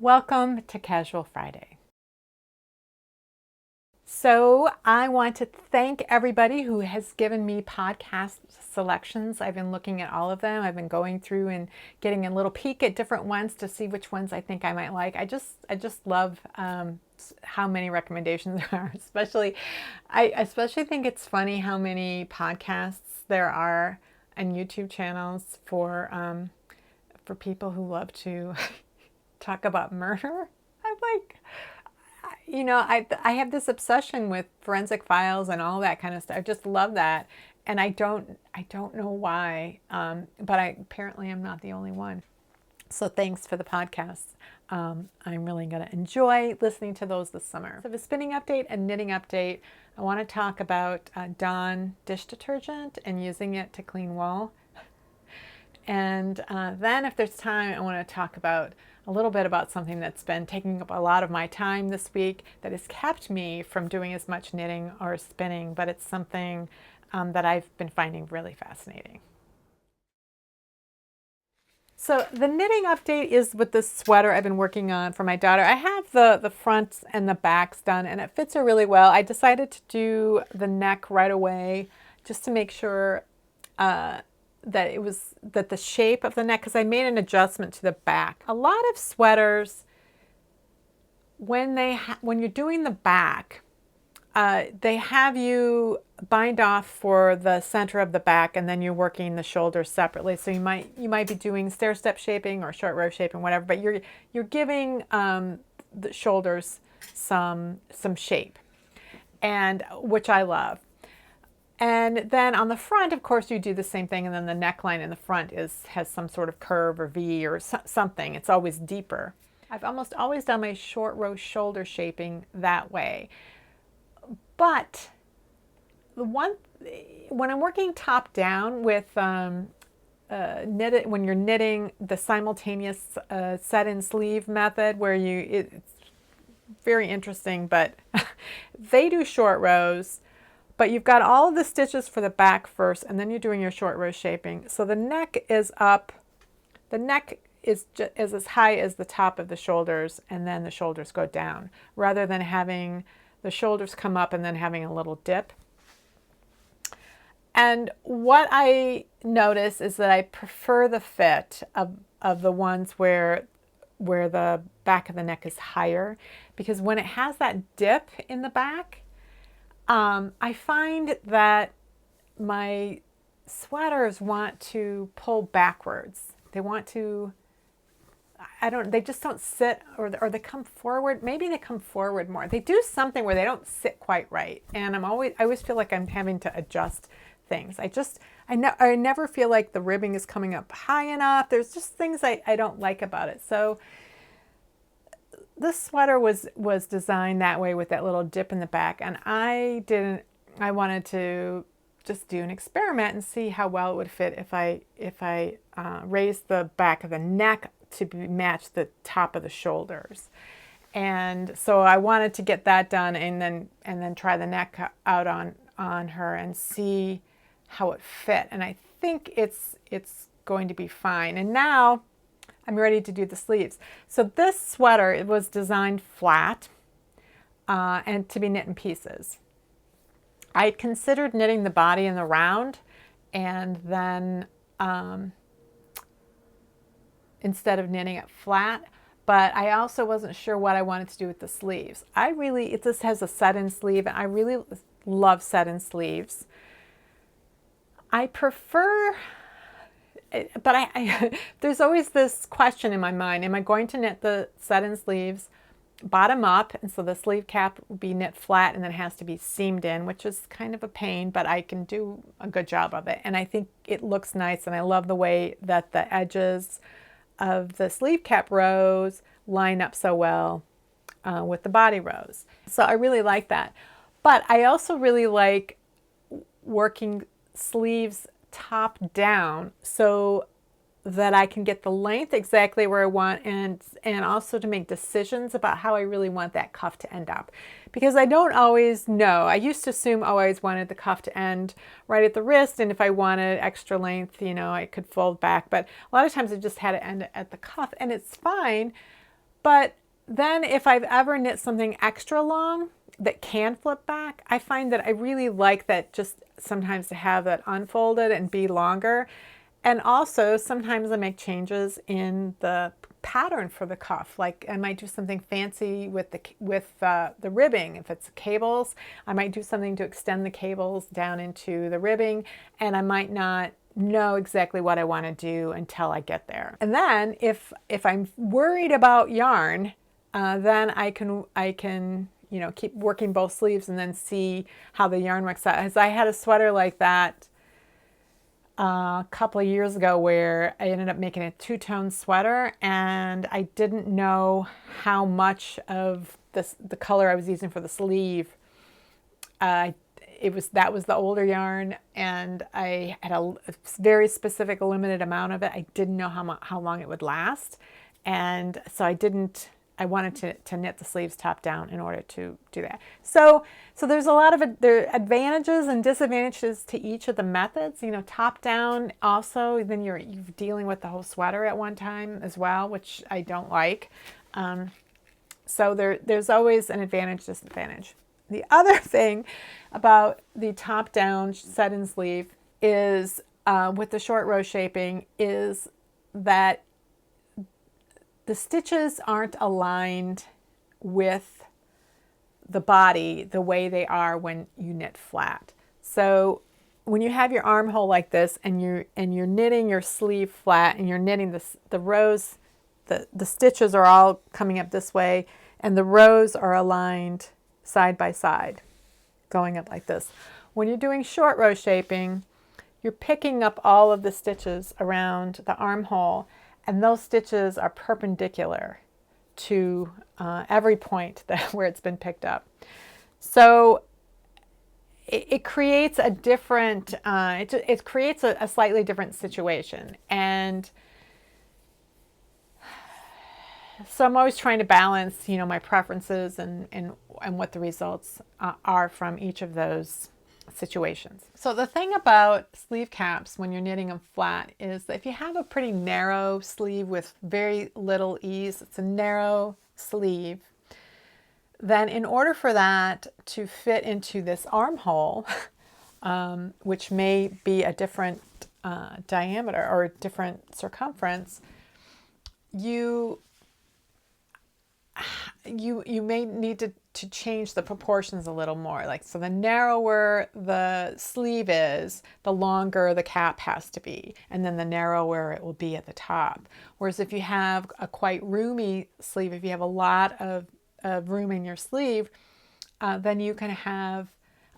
Welcome to Casual Friday. So, I want to thank everybody who has given me podcast selections. I've been looking at all of them. I've been going through and getting a little peek at different ones to see which ones I think I might like. I just love how many recommendations there are. I especially think it's funny how many podcasts there are and YouTube channels for people who love to talk about murder. I'm like, I have this obsession with forensic files and all that kind of stuff. I just love that, and I don't know why, but apparently I'm not the only one. So thanks for the podcasts. I'm really going to enjoy listening to those this summer. So the spinning update and knitting update. I want to talk about Dawn dish detergent and using it to clean wool. And then if there's time, I want to talk about a little bit about something that's been taking up a lot of my time this week that has kept me from doing as much knitting or spinning, but it's something that I've been finding really fascinating. So the knitting update is with this sweater I've been working on for my daughter. I have the fronts and the backs done and it fits her really well. I decided to do the neck right away just to make sure that the shape of the neck, because I made an adjustment to the back. A lot of sweaters, when you're doing the back, they have you bind off for the center of the back, and then you're working the shoulders separately. So you might be doing stair step shaping or short row shaping, whatever. But you're giving the shoulders some shape, and which I love. And then on the front, of course, you do the same thing, and then the neckline in the front has some sort of curve or V or something. It's always deeper. I've almost always done my short row shoulder shaping that way. But when I'm working top down with when you're knitting the simultaneous set in sleeve method, where it's very interesting, but they do short rows. But you've got all of the stitches for the back first, and then you're doing your short row shaping. So the neck is up. The neck is as high as the top of the shoulders, and then the shoulders go down, rather than having the shoulders come up and then having a little dip. And what I notice is that I prefer the fit of the ones where the back of the neck is higher, because when it has that dip in the back, I find that my sweaters want to pull backwards. They want to, they just don't sit, or they come forward. Maybe they come forward more. They do something where they don't sit quite right. And I always feel like I'm having to adjust things. I never feel like the ribbing is coming up high enough. There's just things I don't like about it. So this sweater was designed that way with that little dip in the back, and I wanted to just do an experiment and see how well it would fit if I raised the back of the neck to match the top of the shoulders. And so I wanted to get that done, and then try the neck out on her and see how it fit. And I think it's going to be fine. And now I'm ready to do the sleeves. So this sweater, it was designed flat and to be knit in pieces. I considered knitting the body and the round, and then instead of knitting it flat, but I also wasn't sure what I wanted to do with the sleeves. This has a set-in sleeve, and I really love set-in sleeves. I prefer, but there's always this question in my mind: am I going to knit the set-in sleeves bottom up, and so the sleeve cap will be knit flat and then it has to be seamed in, which is kind of a pain, but I can do a good job of it, and I think it looks nice, and I love the way that the edges of the sleeve cap rows line up so well with the body rows. So I really like that. But I also really like working sleeves top down so that I can get the length exactly where I want, and also to make decisions about how I really want that cuff to end up. Because I don't always know. I used to assume, I always wanted the cuff to end right at the wrist, and if I wanted extra length, I could fold back. But a lot of times I just had it end at the cuff, and it's fine. But then if I've ever knit something extra long that can flip back, I find that I really like that, just sometimes to have it unfolded and be longer. And also sometimes I make changes in the pattern for the cuff. Like I might do something fancy with the ribbing. If it's cables, I might do something to extend the cables down into the ribbing, and I might not know exactly what I want to do until I get there. And then if I'm worried about yarn, then I can keep working both sleeves and then see how the yarn works out. As I had a sweater like that a couple of years ago where I ended up making a two-tone sweater, and I didn't know how much of the color I was using for the sleeve. That was the older yarn, and I had a very specific limited amount of it. I didn't know how long it would last, and so I wanted to knit the sleeves top down in order to do that. So there's a lot of there are advantages and disadvantages to each of the methods. Top down also, then you're dealing with the whole sweater at one time as well, which I don't like. So there's always an advantage, disadvantage. The other thing about the top down set in sleeve is with the short row shaping is that the stitches aren't aligned with the body the way they are when you knit flat. So when you have your armhole like this and you're knitting your sleeve flat and you're knitting the rows, the stitches are all coming up this way and the rows are aligned side by side, going up like this. When you're doing short row shaping, you're picking up all of the stitches around the armhole, and those stitches are perpendicular to every point where it's been picked up. So it creates a different, it creates a slightly different situation. And so I'm always trying to balance, my preferences and what the results are from each of those situations. So the thing about sleeve caps when you're knitting them flat is that if you have a pretty narrow sleeve with very little ease, it's a narrow sleeve, then in order for that to fit into this armhole, which may be a different diameter or a different circumference, you may need to change the proportions a little more. Like, so the narrower the sleeve is, the longer the cap has to be, and then the narrower it will be at the top. Whereas if you have a quite roomy sleeve, if you have a lot of room in your sleeve, then you can have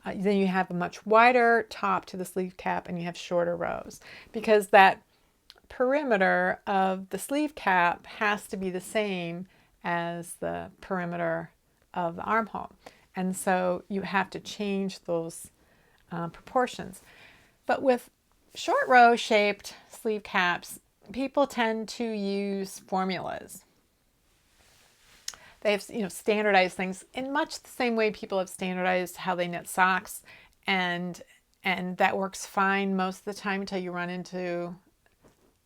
then you have a much wider top to the sleeve cap and you have shorter rows, because that perimeter of the sleeve cap has to be the same as the perimeter of the armhole. And so you have to change those proportions. But with short row shaped sleeve caps, people tend to use formulas. They have standardized things in much the same way people have standardized how they knit socks, and that works fine most of the time until you run into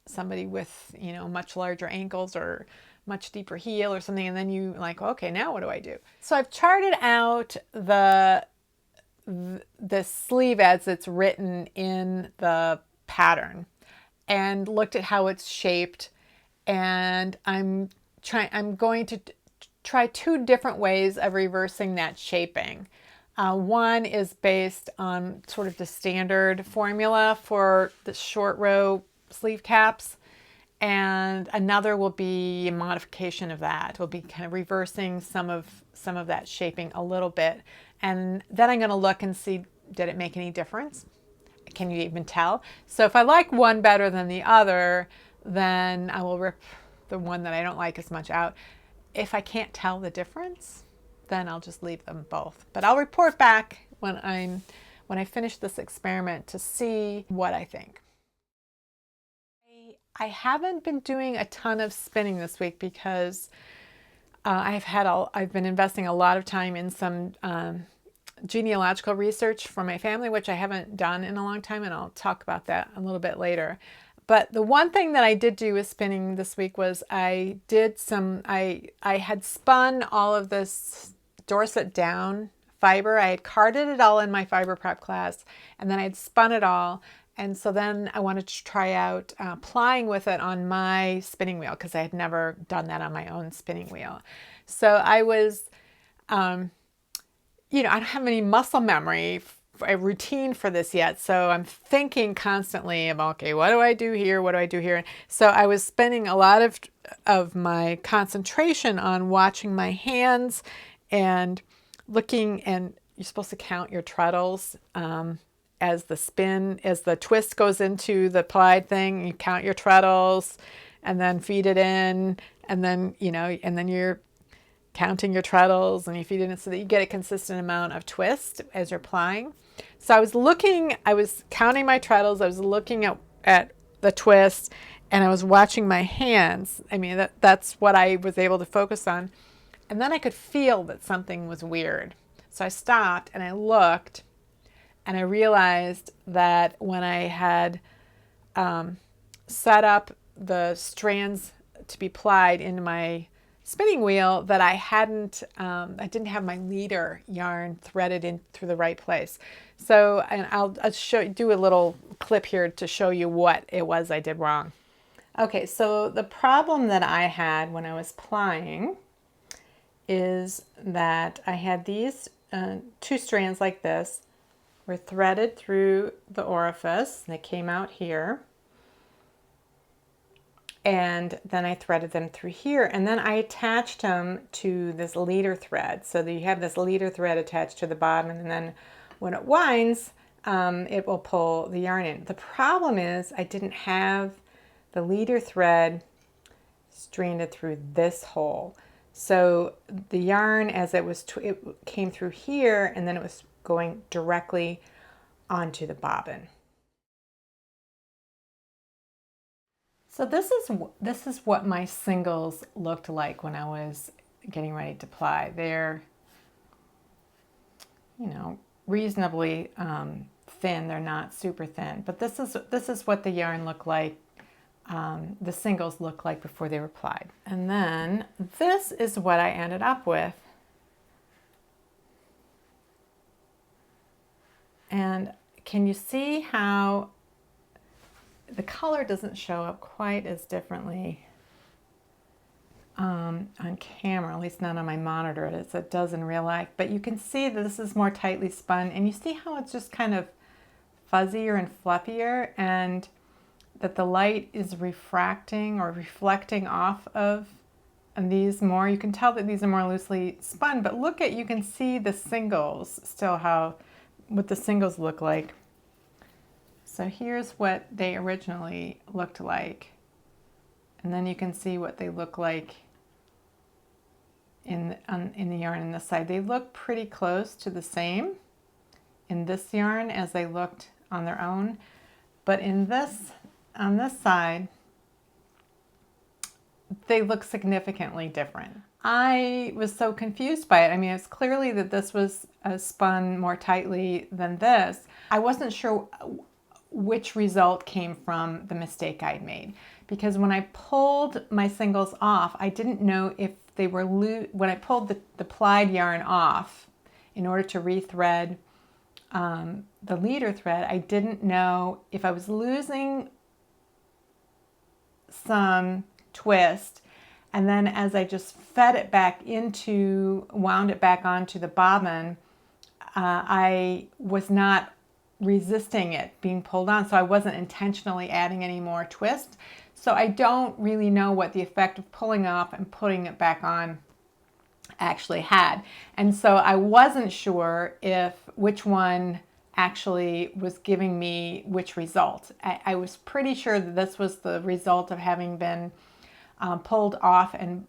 somebody with much larger ankles or much deeper heel or something, and then you like, okay, now what do I do? So I've charted out the sleeve as it's written in the pattern and looked at how it's shaped, and I'm going to try two different ways of reversing that shaping. One is based on sort of the standard formula for the short row sleeve caps, and another will be a modification of that. We'll be kind of reversing some of that shaping a little bit, and then I'm going to look and see, did it make any difference? Can you even tell? So if I like one better than the other, then I will rip the one that I don't like as much out. If I can't tell the difference, then I'll just leave them both. But I'll report back when I finish this experiment to see what I think. I haven't been doing a ton of spinning this week because I've been investing a lot of time in some genealogical research for my family, which I haven't done in a long time, and I'll talk about that a little bit later. But the one thing that I did do with spinning this week was I had spun all of this Dorset down fiber. I had carded it all in my fiber prep class, and then I had spun it all. And so then I wanted to try out plying with it on my spinning wheel, because I had never done that on my own spinning wheel. So I was, I don't have any muscle memory, a routine for this yet. So I'm thinking constantly about, okay, what do I do here? What do I do here? So I was spending a lot of my concentration on watching my hands and looking, and you're supposed to count your treadles as the twist goes into the plied thing. You count your treadles and then feed it in, and then, and then you're counting your treadles and you feed it in so that you get a consistent amount of twist as you're plying. So I was counting my treadles, I was looking at the twist, and I was watching my hands. I mean, that's what I was able to focus on. And then I could feel that something was weird. So I stopped and I looked, and I realized that when I had set up the strands to be plied into my spinning wheel, that I didn't have my leader yarn threaded in through the right place. So, and I'll do a little clip here to show you what it was I did wrong. Okay, so the problem that I had when I was plying is that I had these two strands like this were threaded through the orifice. They came out here. And then I threaded them through here, and then I attached them to this leader thread, so that you have this leader thread attached to the bottom, and then when it winds, it will pull the yarn in. The problem is I didn't have the leader thread stranded through this hole. So the yarn, as it came through here, and then it was going directly onto the bobbin. So this is what my singles looked like when I was getting ready to ply. They're, reasonably thin. They're not super thin, but this is what the yarn looked like. The singles looked like before they were plied. And then this is what I ended up with. And can you see how the color doesn't show up quite as differently on camera, at least not on my monitor as it does in real life. But you can see that this is more tightly spun, and you see how it's just kind of fuzzier and fluffier, and that the light is refracting or reflecting off of these more. You can tell that these are more loosely spun, but you can see the singles still, what the singles look like. So here's what they originally looked like. And then you can see what they look like in the yarn on this side. They look pretty close to the same in this yarn as they looked on their own. But on this side, they look significantly different. I was so confused by it. I mean, it's clearly that this was spun more tightly than this. I wasn't sure which result came from the mistake I'd made, because when I pulled my singles off, I didn't know if they were when I pulled the plied yarn off in order to rethread the leader thread, I didn't know if I was losing some twist, and then as I just wound it back onto the bobbin, I was not resisting it being pulled on, so I wasn't intentionally adding any more twist. So I don't really know what the effect of pulling off and putting it back on actually had. And so I wasn't sure which one actually was giving me which result. I was pretty sure that this was the result of having been pulled off and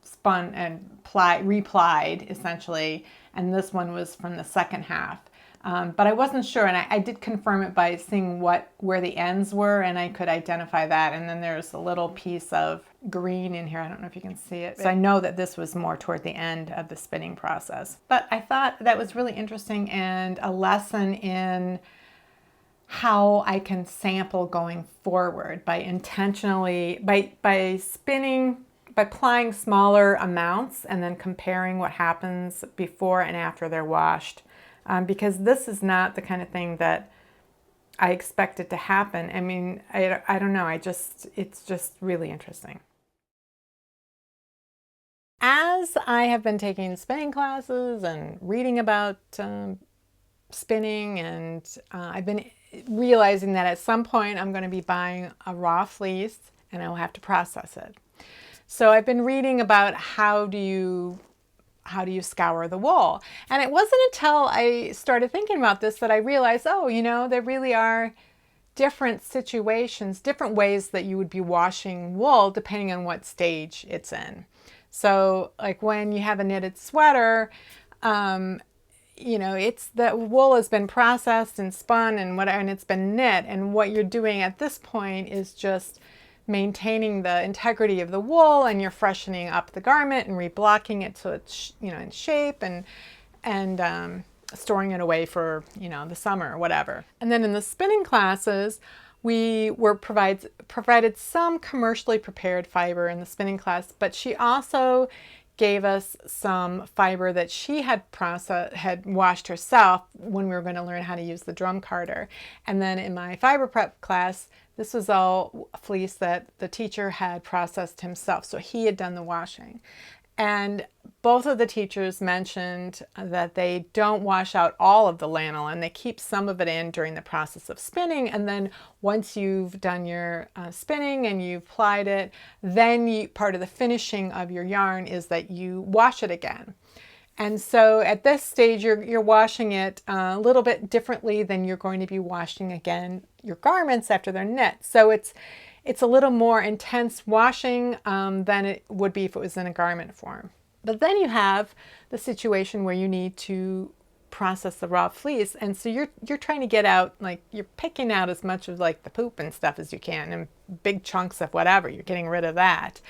spun and replied essentially, and this one was from the second half. But I wasn't sure, and I did confirm it by seeing where the ends were, and I could identify that. And then there's a little piece of green in here. I don't know if you can see it. So I know that this was more toward the end of the spinning process. But I thought that was really interesting and a lesson in how I can sample going forward by intentionally, by spinning, by applying smaller amounts and then comparing what happens before and after they're washed. Because this is not the kind of thing that I expect it to happen. I mean, I don't know. It's just really interesting. As I have been taking spinning classes and reading about spinning, and I've been realizing that at some point I'm going to be buying a raw fleece and I will have to process it. So I've been reading about how do you scour the wool? And it wasn't until I started thinking about this that I realized, oh, there really are different situations, different ways that you would be washing wool depending on what stage it's in. So like when you have a knitted sweater, it's the wool has been processed and spun and whatever, and it's been knit. And what you're doing at this point is just maintaining the integrity of the wool, and you're freshening up the garment and reblocking it so it's in shape, and storing it away for the summer or whatever. And then in the spinning classes, we were provided some commercially prepared fiber in the spinning class, but she also gave us some fiber that she had washed herself when we were going to learn how to use the drum carder. And then in my fiber prep class, this was all fleece that the teacher had processed himself, so he had done the washing. And both of the teachers mentioned that they don't wash out all of the lanolin. They keep some of it in during the process of spinning. And then once you've done your spinning and you've plied it, then part of the finishing of your yarn is that you wash it again. And so at this stage, you're washing it a little bit differently than you're going to be washing again your garments after they're knit. So it's a little more intense washing than it would be if it was in a garment form. But then you have the situation where you need to process the raw fleece, and so you're trying to get out, like you're picking out as much of like the poop and stuff as you can, and big chunks of whatever, you're getting rid of that.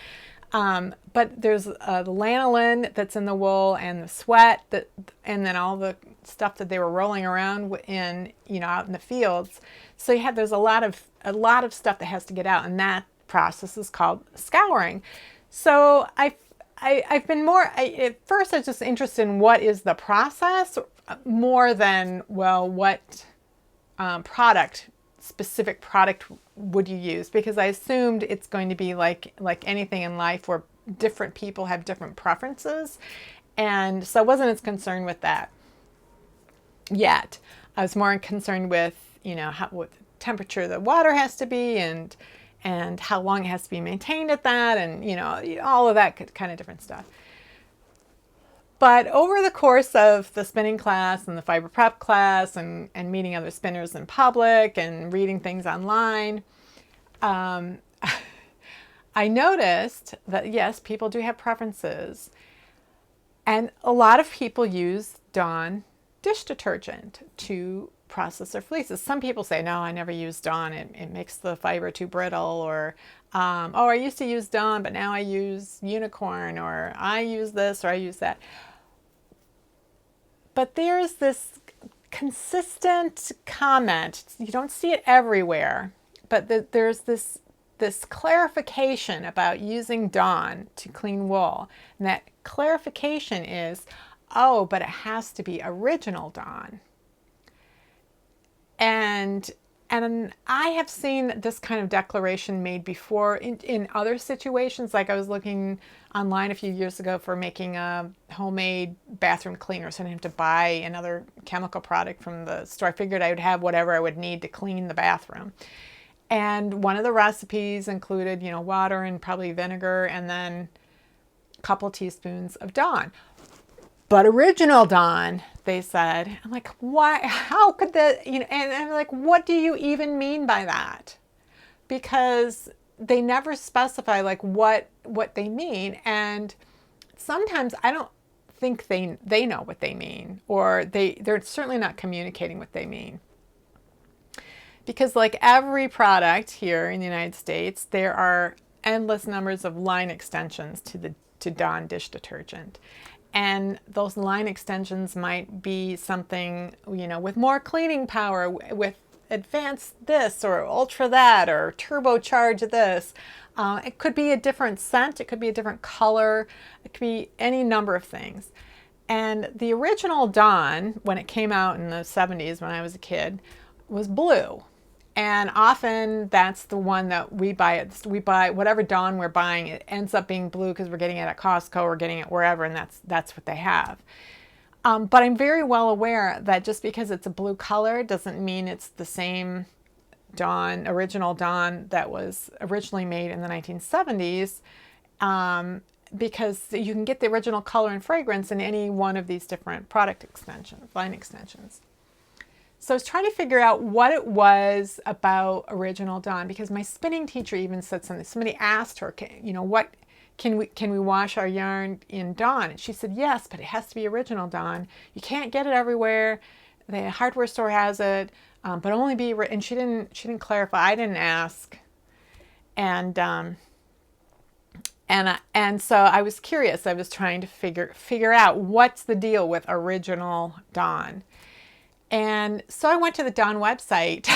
But there's the lanolin that's in the wool, and the sweat and then all the stuff that they were rolling around in, out in the fields. So there's a lot of stuff that has to get out, and that process is called scouring. So I've been at first I was just interested in what is the process more than, well, what specific product would you use, because I assumed it's going to be like anything in life where different people have different preferences, and so I wasn't as concerned with that yet. I was more concerned with what temperature the water has to be, and how long it has to be maintained at that, and all of that kind of different stuff. But over the course of the spinning class and the fiber prep class, and meeting other spinners in public and reading things online, I noticed that yes, people do have preferences, and a lot of people use Dawn dish detergent to process their fleeces. Some people say, no, I never use Dawn, it makes the fiber too brittle, or oh, I used to use Dawn, but now I use Unicorn, or I use this, or I use that. But there's this consistent comment, you don't see it everywhere, but there's this clarification about using Dawn to clean wool. And that clarification is, oh, but it has to be original Dawn. And I have seen this kind of declaration made before in other situations. Like I was looking online a few years ago for making a homemade bathroom cleaner, so I didn't have to buy another chemical product from the store. I figured I would have whatever I would need to clean the bathroom. And one of the recipes included, water and probably vinegar, and then a couple teaspoons of Dawn. But original Dawn, they said. I'm like, why? How could that, and I'm like, what do you even mean by that? Because they never specify like what they mean. And sometimes I don't think they know what they mean, or they're certainly not communicating what they mean. Because like every product here in the United States, there are endless numbers of line extensions to Dawn dish detergent. And those line extensions might be something, with more cleaning power, with advance this or ultra that or turbocharge this. It could be a different scent, it could be a different color, it could be any number of things. And the original Dawn, when it came out in the 70s when I was a kid, was blue. And often that's the one that we buy. We buy whatever Dawn we're buying, it ends up being blue because we're getting it at Costco or getting it wherever, and that's what they have. But I'm very well aware that just because it's a blue color doesn't mean it's the same Dawn, original Dawn that was originally made in the 1970s, because you can get the original color and fragrance in any one of these different product extensions, line extensions. So I was trying to figure out what it was about original Dawn, because my spinning teacher even said something. Somebody asked her, what can we wash our yarn in Dawn? And she said, yes, but it has to be original Dawn. You can't get it everywhere. The hardware store has it, but only be. And she didn't clarify. I didn't ask, and so I was curious. I was trying to figure out what's the deal with original Dawn. And so I went to the Dawn website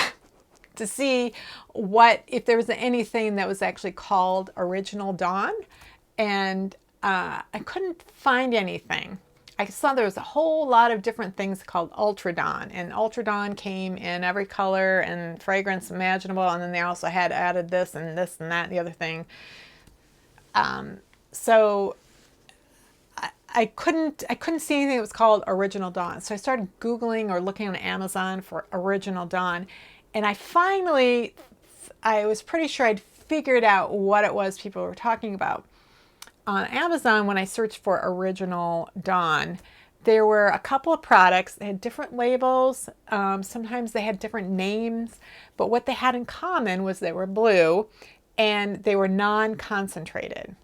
to see if there was anything that was actually called original Dawn, and I couldn't find anything. I saw there was a whole lot of different things called Ultra Dawn, and Ultra Dawn came in every color and fragrance imaginable, and then they also had added this and that and the other thing. So I couldn't see anything that was called original Dawn. So I started Googling or looking on Amazon for original Dawn. And I was pretty sure I'd figured out what it was people were talking about. On Amazon, when I searched for original Dawn, there were a couple of products. They had different labels. Sometimes they had different names. But what they had in common was they were blue and they were non-concentrated.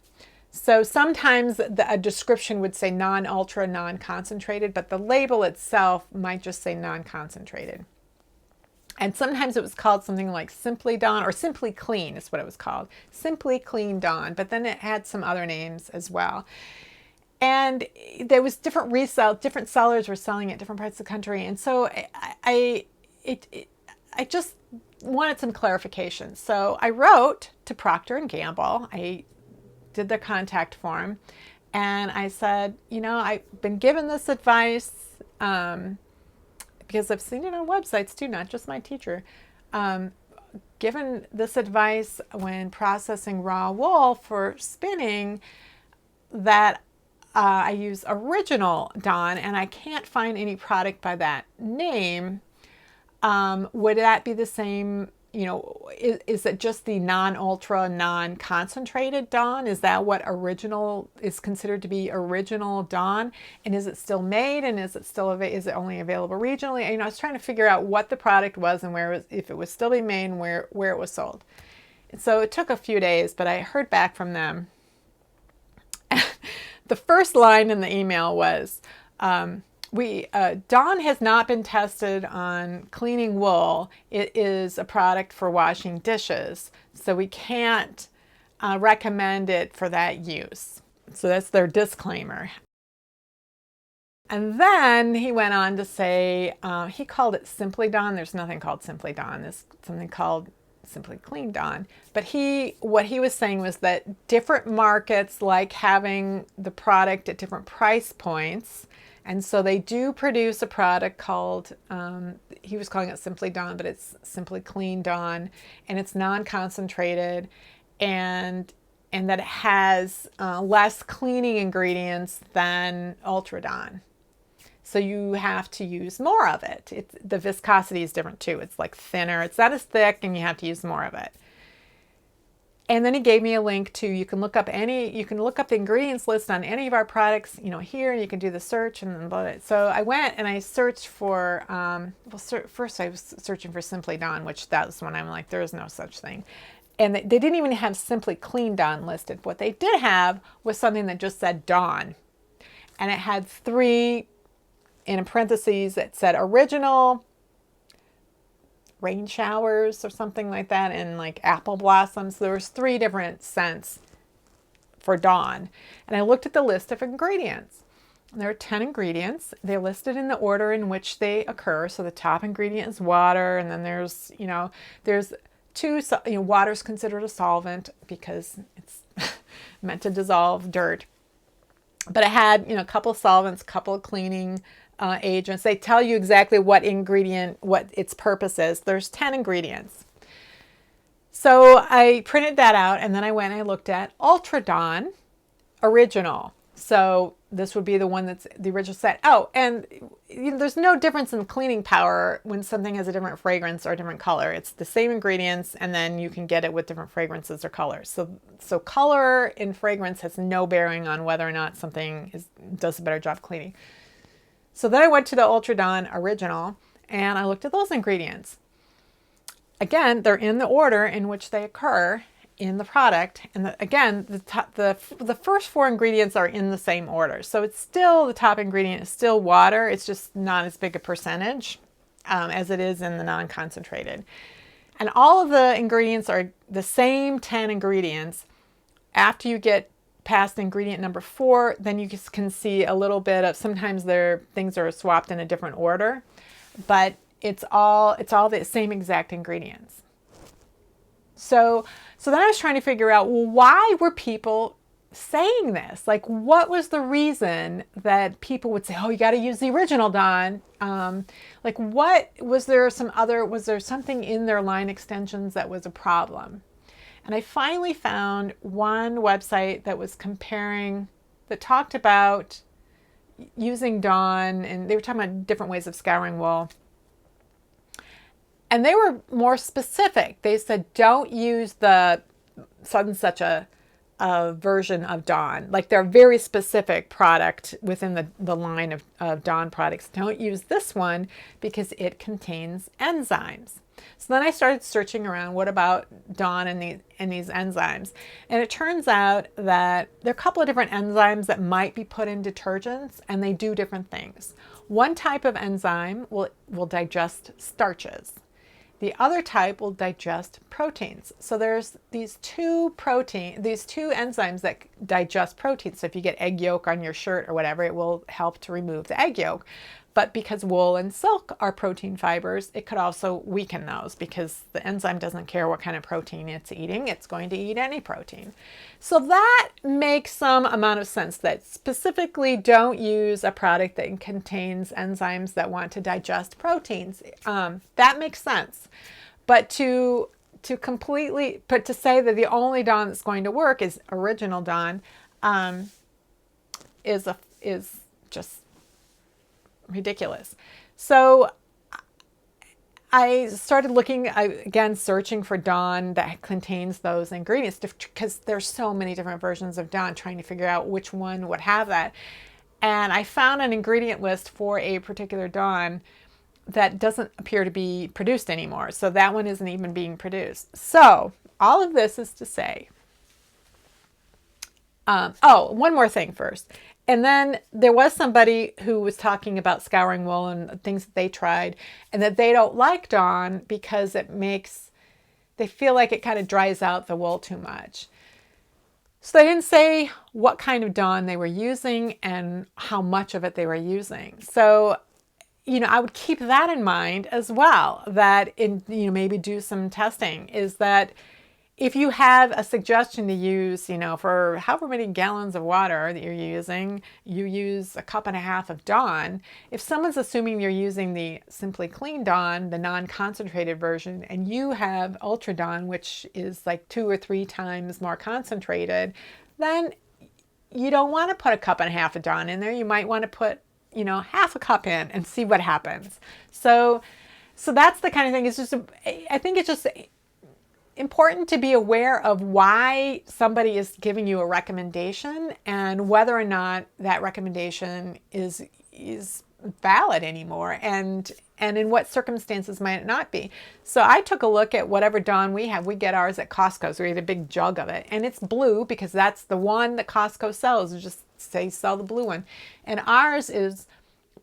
So sometimes a description would say non-ultra, non-concentrated, but the label itself might just say non-concentrated. And sometimes it was called something like Simply Dawn, or Simply Clean is what it was called. Simply Clean Dawn, but then it had some other names as well. And there was different sellers were selling it in different parts of the country. And so I just wanted some clarification. So I wrote to Procter & Gamble. I did the contact form, and I said, I've been given this advice because I've seen it on websites too, not just my teacher. Given this advice when processing raw wool for spinning that I use original Dawn, and I can't find any product by that name. Would that be the same? Is it just the non-ultra, non-concentrated Dawn? Is that what original is considered to be original Dawn? And is it still made? And is it only available regionally? I was trying to figure out what the product was and if it was still being made and where it was sold. And so it took a few days, but I heard back from them. The first line in the email was, Dawn has not been tested on cleaning wool. It is a product for washing dishes, so we can't recommend it for that use. So that's their disclaimer. And then he went on to say, he called it Simply Dawn. There's nothing called Simply Dawn. There's something called Simply Clean Dawn. But what he was saying was that different markets like having the product at different price points. And so they do produce a product called, he was calling it Simply Dawn, but it's Simply Clean Dawn, and it's non-concentrated, and that it has less cleaning ingredients than Ultra Dawn. So you have to use more of it. The viscosity is different too. It's like thinner. It's not as thick, and you have to use more of it. And then he gave me a link to, you can look up the ingredients list on any of our products, here, and you can do the search and blah, blah. So I went and I searched for, first I was searching for Simply Dawn, which that was when I'm like, there is no such thing. And they didn't even have Simply Clean Dawn listed. What they did have was something that just said Dawn. And it had 3, in parentheses, it said original, rain showers or something like that, and like apple blossoms. There was 3 different scents for Dawn. And I looked at the list of ingredients. There are 10 ingredients. They're listed in the order in which they occur. So the top ingredient is water, and then there's two, water is considered a solvent because it's meant to dissolve dirt. But it had, a couple of solvents, a couple of cleaning agents. They tell you exactly what ingredient, what its purpose is. There's 10 ingredients. So I printed that out, and then I went and I looked at Ultra Dawn Original. So this would be the one that's the original set. Oh, and there's no difference in cleaning power when something has a different fragrance or a different color. It's the same ingredients, and then you can get it with different fragrances or colors. So color and fragrance has no bearing on whether or not something does a better job cleaning. So then I went to the Ultra Dawn Original, and I looked at those ingredients. Again, they're in the order in which they occur in the product, and the first 4 ingredients are in the same order. So it's still, the top ingredient is still water. It's just not as big a percentage as it is in the non-concentrated. And all of the ingredients are the same 10 ingredients. After you get past ingredient number 4, then you just can see a little bit of, sometimes things are swapped in a different order, but it's all the same exact ingredients. So then I was trying to figure out, well, why were people saying this? Like, what was the reason that people would say, oh, you got to use the original Dawn? Like, was there something in their line extensions that was a problem? And I finally found one website that was that talked about using Dawn, and they were talking about different ways of scouring wool. And they were more specific. They said, don't use the such a version of Dawn. Like, they're a very specific product within the line of Dawn products. Don't use this one because it contains enzymes. So then I started searching around, what about Dawn and these enzymes? And it turns out that there are a couple of different enzymes that might be put in detergents, and they do different things. One type of enzyme will digest starches. The other type will digest proteins. So there's these two enzymes that digest proteins. So if you get egg yolk on your shirt or whatever, it will help to remove the egg yolk. But because wool and silk are protein fibers, it could also weaken those, because the enzyme doesn't care what kind of protein it's eating. It's going to eat any protein. So that makes some amount of sense, that specifically don't use a product that contains enzymes that want to digest proteins. That makes sense. But to say that the only Dawn that's going to work is original Dawn is just ridiculous. So I started searching for Dawn that contains those ingredients, because there's so many different versions of Dawn, trying to figure out which one would have that. And I found an ingredient list for a particular Dawn that doesn't appear to be produced anymore. So that one isn't even being produced. So all of this is to say, one more thing first. And then there was somebody who was talking about scouring wool and things that they tried, and that they don't like Dawn because they feel like it kind of dries out the wool too much. So they didn't say what kind of Dawn they were using and how much of it they were using. So, I would keep that in mind as well, that maybe do some testing, is that if you have a suggestion to use, for however many gallons of water that you're using, you use 1.5 cups of Dawn. If someone's assuming you're using the Simply Clean Dawn, the non-concentrated version, and you have Ultra Dawn, which is like 2 or 3 times more concentrated, then you don't want to put 1.5 cups of Dawn in there. You might want to put, 1/2 cup in and see what happens. So that's the kind of thing. I think it's just important to be aware of why somebody is giving you a recommendation, and whether or not that recommendation is valid anymore, and in what circumstances might it not be. So I took a look at whatever Dawn we have. We get ours at Costco, so we get a big jug of it, and it's blue because that's the one that Costco sells. Just say sell the blue one, and ours is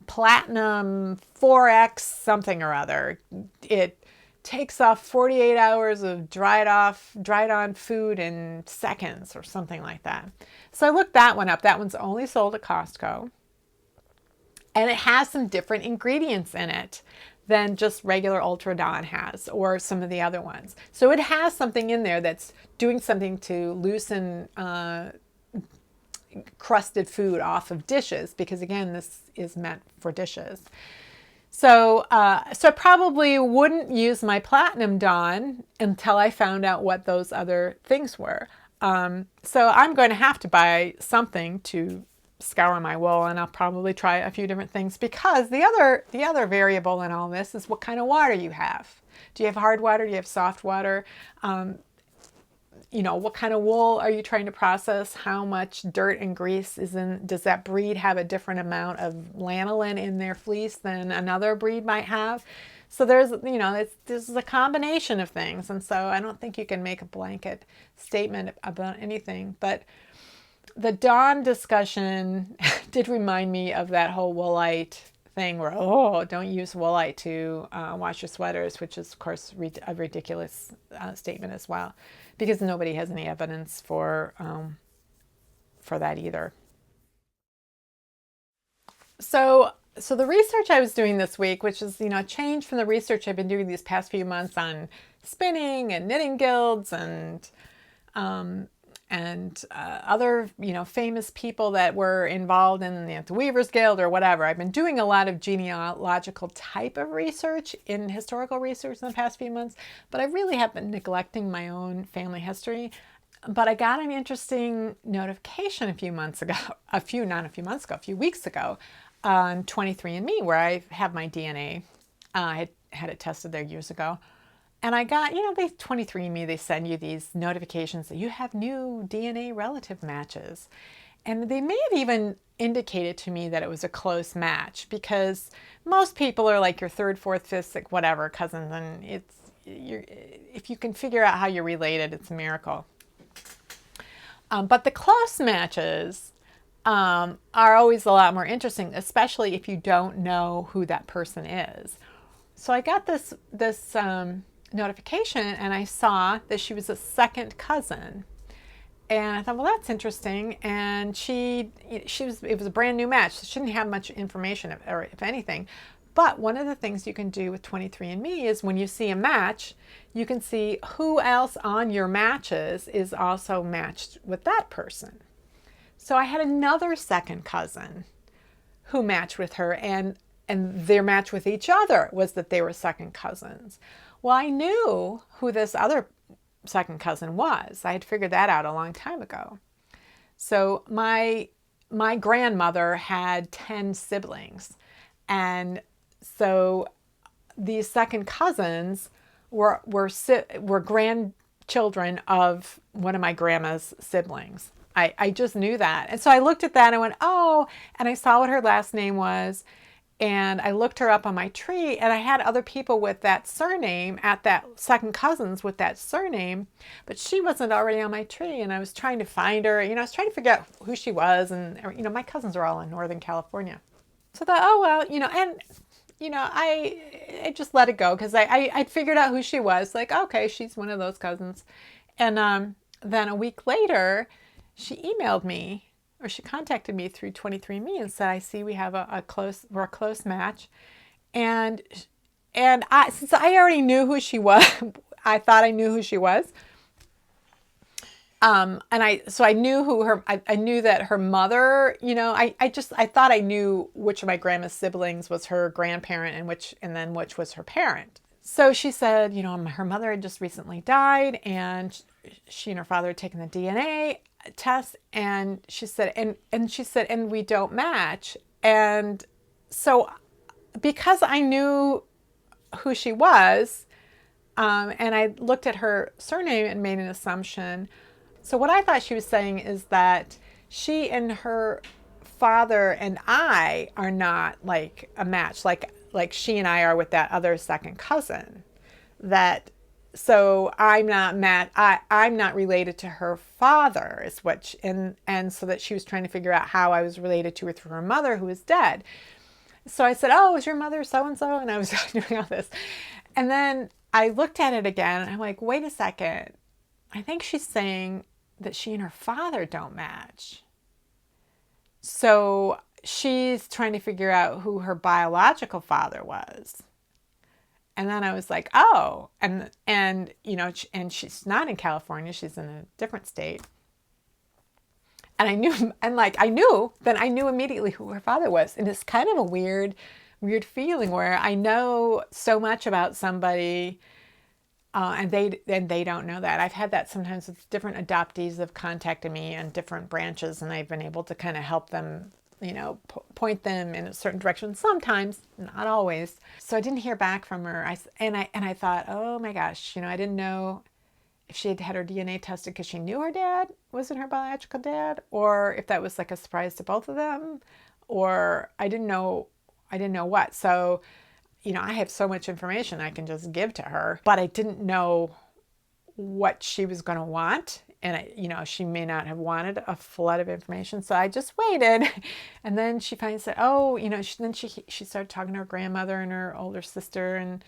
Platinum 4X something or other. It takes off 48 hours of dried on food in seconds or something like that. So I looked that one up. That one's only sold at Costco. And it has some different ingredients in it than just regular Ultra Dawn has, or some of the other ones. So it has something in there that's doing something to loosen crusted food off of dishes, because again, this is meant for dishes. So I probably wouldn't use my Platinum Dawn until I found out what those other things were. So I'm going to have to buy something to scour my wool, and I'll probably try a few different things, because the other variable in all this is what kind of water you have. Do you have hard water? Do you have soft water? What kind of wool are you trying to process? How much dirt and grease is in? Does that breed have a different amount of lanolin in their fleece than another breed might have? So there's, this is a combination of things. And so I don't think you can make a blanket statement about anything. But the Dawn discussion did remind me of that whole woolite thing where, don't use woolite to wash your sweaters, which is, of course, a ridiculous statement as well, because nobody has any evidence for that either. So the research I was doing this week, which is, a change from the research I've been doing these past few months on spinning and knitting guilds and other, famous people that were involved in the Weavers Guild or whatever. I've been doing a lot of genealogical type of research in historical research in the past few months, but I really have been neglecting my own family history. But I got an interesting notification a few weeks ago on 23andMe, where I have my DNA. I had it tested there years ago. And I got, they 23andMe, they send you these notifications that you have new DNA relative matches. And they may have even indicated to me that it was a close match, because most people are like your third, fourth, fifth, sixth, whatever cousins. And if you can figure out how you're related, it's a miracle. But the close matches are always a lot more interesting, especially if you don't know who that person is. So I got this notification, and I saw that she was a second cousin, and I thought, well, that's interesting. And it was a brand new match, so she didn't have much information, or if anything. But one of the things you can do with 23andMe is when you see a match, you can see who else on your matches is also matched with that person. So I had another second cousin who matched with her, and their match with each other was that they were second cousins. Well, I knew who this other second cousin was. I had figured that out a long time ago. So my grandmother had 10 siblings. And so these second cousins were grandchildren of one of my grandma's siblings. I just knew that. And so I looked at that and I went, oh, and I saw what her last name was. And I looked her up on my tree, and I had other people with that surname at that second cousins with that surname, but she wasn't already on my tree. And I was trying to find her, I was trying to figure out who she was. And, my cousins are all in Northern California. So I thought, oh, well, I just let it go, because I'd figured out who she was. Like, okay, she's one of those cousins. And then a week later, she emailed me, or she contacted me through 23andMe and said, I see we have we're a close match. And since I already knew who she was, I thought I knew who she was. So I knew I knew that her mother, I thought I knew which of my grandma's siblings was her grandparent and then which was her parent. So she said, her mother had just recently died, and she and her father had taken the DNA test, and she said, and we don't match. And so because I knew who she was, and I looked at her surname and made an assumption. So what I thought she was saying is that she and her father and I are not like a match, like she and I are with that other second cousin. So I'm not related to her father, is what and so that she was trying to figure out how I was related to her through her mother, who is dead. So I said, oh, is your mother so-and-so? And I was doing all this. And then I looked at it again, and I'm like, wait a second. I think she's saying that she and her father don't match. So she's trying to figure out who her biological father was. And then I was like, oh, and you know, and she's not in California, she's in a different state. And I knew, and like I knew immediately who her father was. And it's kind of a weird feeling where I know so much about somebody, and they don't know that. I've had that sometimes with different adoptees have contacted me in different branches, and I've been able to kind of help them, you know, point them in a certain direction. Sometimes, not always. So I didn't hear back from her. I thought, oh my gosh, you know, I didn't know if she had had her DNA tested because she knew her dad wasn't her biological dad, or if that was like a surprise to both of them, or I didn't know what. So, you know, I have so much information I can just give to her, but I didn't know what she was going to want. And, you know, she may not have wanted a flood of information. So I just waited. And then she finally said, oh, you know, then she started talking to her grandmother and her older sister, and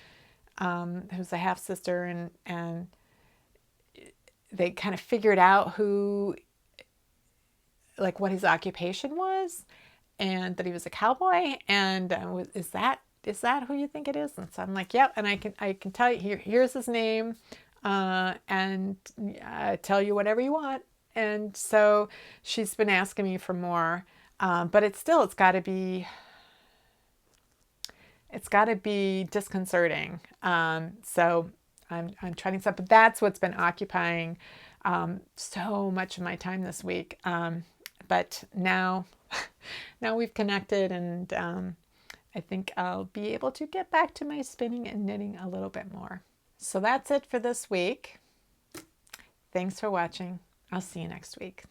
who's a half sister. And they kind of figured out who, like what his occupation was, and that he was a cowboy. And is that who you think it is? And so I'm like, yep. And I can tell you, here's his name, and tell you whatever you want. And so she's been asking me for more, but it's got to be disconcerting. So I'm trying stuff, but that's what's been occupying so much of my time this week. But now we've connected, and I think I'll be able to get back to my spinning and knitting a little bit more. So that's it for this week. Thanks for watching. I'll see you next week.